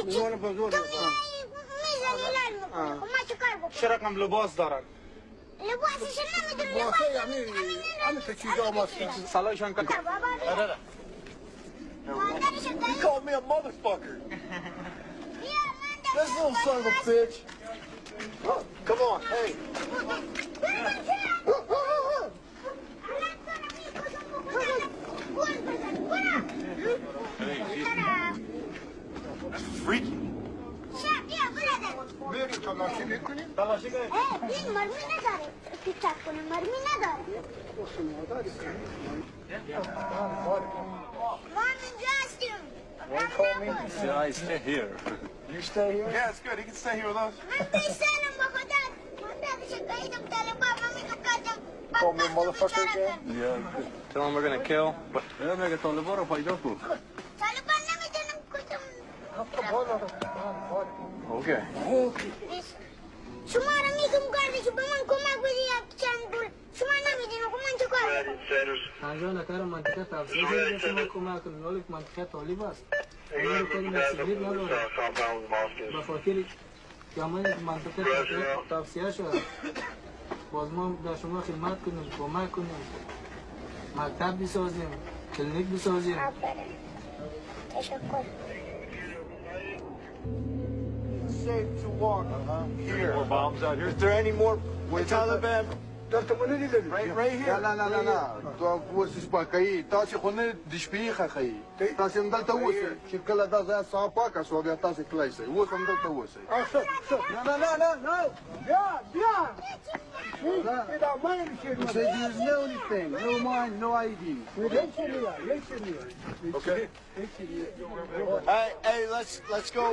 عنوان بزرگ میزنی لال میکنه. ما چیکار بکنم؟ چه رقم لباس دارن؟ لباسش نمیدونم. لباسه یعنی همه تا چیزا ماسته. سلایشان کن. مادرش He called me a motherfucker. This little son of a bitch. Come on, hey. That's freaky. بریم تلاشی میکنیم. تلاشی کنید. این مرمی نداره. پیچک کنه مرمی نداره. ما اینجا هستیم. Yeah, I stay here. You stay here? Yeah, it's good. He can stay here with us. من پیسنم با خدا. من دارش قیدم طالبا من میگم Call me a motherfucker again? Yeah. Tell them we're gonna kill. Yeah, مگه طالبا رو پیدا کن. طالبا نمیدونم کدوم. Okay. شما رو میگم گردشو به من کمک بدی یک چند گل. شما نمیدونم که من چه کار کنم. آنجا نکار منطقه تفسیر شده شما کمک کنید ولی منطقه طالب است. اگر کنید مسئولیت نداره. به خاطر که ما منطقه تفسیر شده. باز ما به شما خدمت کنیم کمک کنیم. مکتب بسازیم کلینیک بسازیم. تشکر. Safe to walk here. More bombs out here. Is there any more Taliban. دلته منې لیدلې Right here. نه تو کوشش وکړئ تاسو خو نه د شپې ښخئ تاسو هم دلته اوسئ چې کله دا ځای صاف پاک شو بیا تاسو کلای شئ اوس هم دلته اوسئ نه بیا without mine you say there's no anything no mine no ID Okay. hey let's go